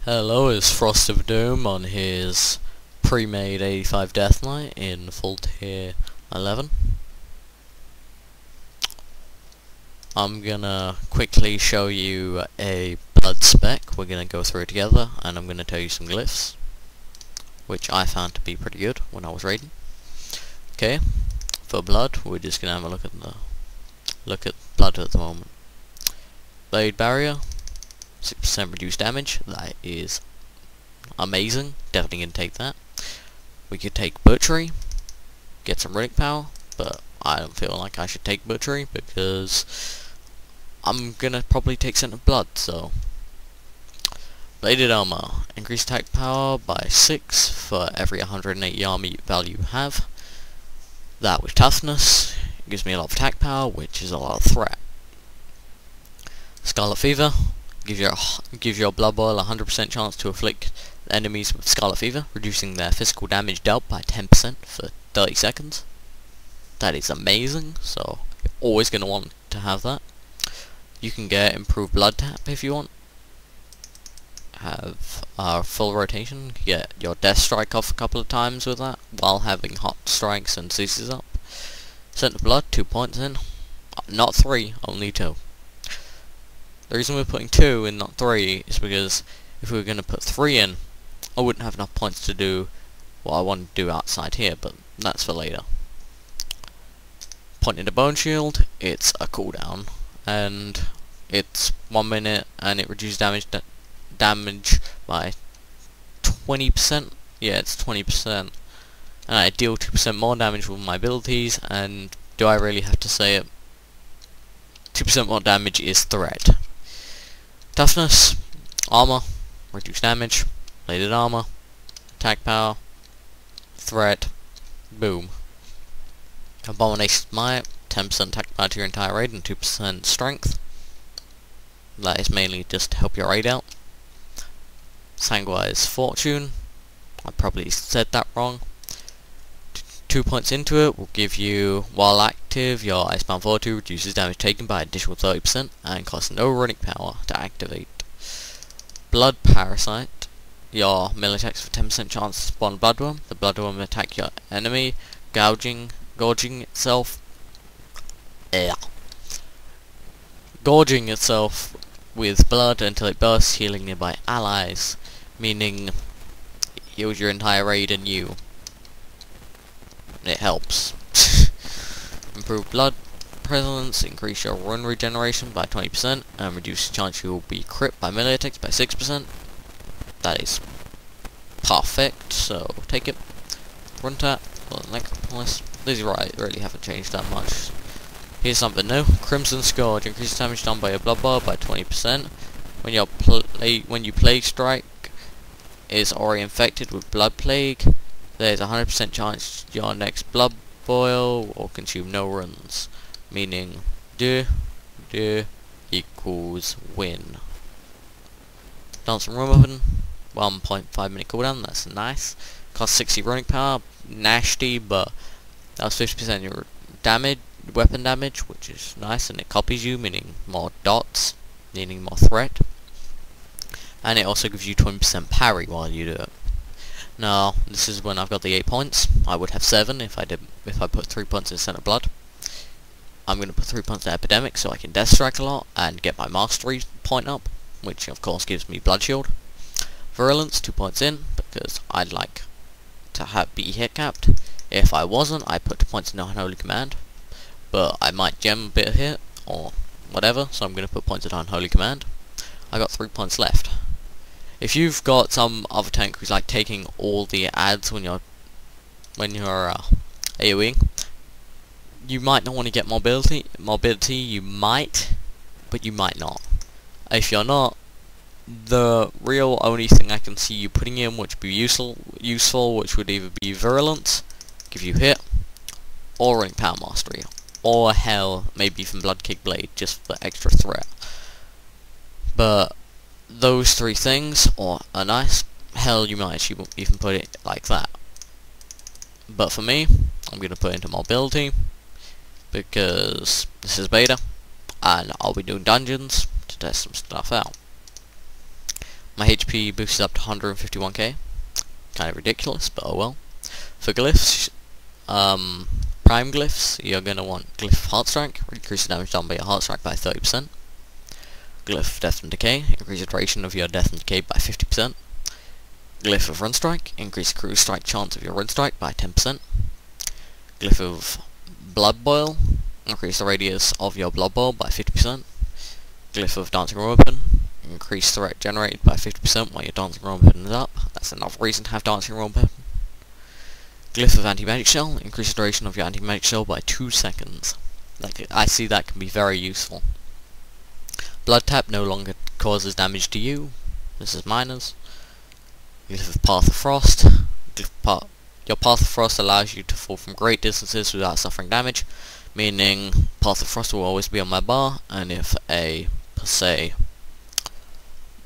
Hello, it's Frost of Doom on his pre-made 85 Death Knight in full tier 11. I'm gonna quickly show you a blood spec. We're gonna go through it together, and I'm gonna tell you some glyphs, which I found to be pretty good when I was raiding. Okay, for blood, we're just gonna have a look at blood at the moment. Blade barrier. 6% reduced damage, that is amazing, definitely gonna take that. We could take butchery, get some relic power, but I don't feel like I should take butchery because I'm gonna probably take scent of blood, so. Bladed armor, increase attack power by 6 for every 180 armor value you have. That with toughness, gives me a lot of attack power, which is a lot of threat. Scarlet fever. Give your blood boil a 100% chance to afflict enemies with scarlet fever, reducing their physical damage dealt by 10% for 30 seconds. That is amazing, so you're always going to want to have that. You can get improved blood tap if you want. Have full rotation. You can get your death strike off a couple of times with that, while having hot strikes and ceases up. Scent of blood, 2 points in. Not 3, only 2. The reason we're putting 2 and not 3 is because if we were going to put 3 in, I wouldn't have enough points to do what I want to do outside here, but that's for later. Point in the bone shield, it's a cooldown, and it's 1 minute, and it reduces damage by 20%. Yeah, it's 20%, and I deal 2% more damage with my abilities, and do I really have to say it? 2% more damage is threat. Toughness, armor, reduced damage, bladed armor, attack power, threat, boom. Abomination smite, 10% attack power to your entire raid and 2% strength. That is mainly just to help your raid out. Sanguine's fortune, I probably said that wrong. 2 points into it will give you, while active, your Icebound Fortitude reduces damage taken by an additional 30% and costs no running power to activate. Blood Parasite, your melee attacks for 10% chance to spawn a bloodworm. The bloodworm will attack your enemy, gorging itself with blood until it bursts, healing nearby allies, meaning heals your entire raid and you. It helps. Improve blood presence, increase your run regeneration by 20%, and reduce the chance you will be crit by melee attacks by 6%. That is perfect, so take it. Run tap, necropolis. These really haven't changed that much. Here's something new. Crimson Scourge, increases damage done by your blood bar by 20%. When you plague strike is already infected with blood plague, there's a 100% chance your next blood boil will consume no runs, meaning do equals win. Dancing Room Weapon, 1.5 minute cooldown, that's nice. Costs 60 running power, nasty, but that's 50% your damage, weapon damage, which is nice, and it copies you, meaning more dots, meaning more threat. And it also gives you 20% parry while you do it. Now, this is when I've got the 8 points. I would have 7 if I put 3 points in Scent of Blood. I'm going to put 3 points in Epidemic so I can Death Strike a lot and get my Mastery point up, which of course gives me Blood Shield. Virulence, 2 points in, because I'd like to be hit capped. If I wasn't, I'd put 2 points in Unholy Command, but I might gem a bit of hit, or whatever, so I'm going to put points in Unholy Command. I got 3 points left. If you've got some other tank who's like taking all the ads when you're AoEing, you might not want to get mobility. You might, but you might not. If you're not, the real only thing I can see you putting in which would be useful, which would either be Virulence, give you hit, or Ring Power Mastery, or hell, maybe even Blood Kick Blade, just for extra threat. But those 3 things are nice. Hell, you might actually even put it like that. But for me, I'm going to put it into mobility, because this is beta, and I'll be doing dungeons to test some stuff out. My HP boosted up to 151k. Kind of ridiculous, but oh well. For glyphs, prime glyphs, you're going to want glyph heart strike, increase the damage done by your heart strike by 30%. Glyph death and decay, increase the duration of your death and decay by 50%. Glyph of run strike, increase the crew strike chance of your run strike by 10%. Glyph of blood boil, increase the radius of your blood boil by 50%. Glyph of dancing room open, increase threat generated by 50% while your dancing room open is up. That's another reason to have dancing room open. Glyph of anti-magic shell, increase the duration of your anti-magic shell by 2 seconds. I see that can be very useful. Blood tap no longer causes damage to you. This is minors. Glyph of path of frost. Your path of frost allows you to fall from great distances without suffering damage, meaning path of frost will always be on my bar, and if a, per se,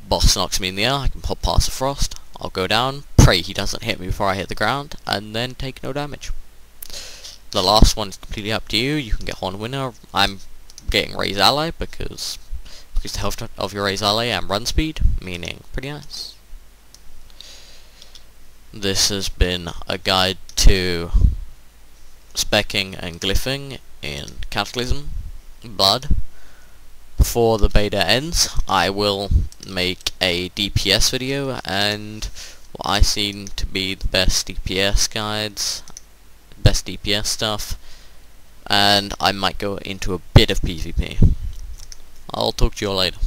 boss knocks me in the air, I can pop path of frost. I'll go down, pray he doesn't hit me before I hit the ground, and then take no damage. The last one is completely up to you. You can get Horn Winner. I'm getting Raise Ally because the health of your Raise Ally and run speed, meaning pretty nice. This has been a guide to specking and glyphing in Cataclysm Blood. Before the beta ends, I will make a DPS video and what I seem to be the best DPS guides, best DPS stuff, and I might go into a bit of PvP. I'll talk to you all later.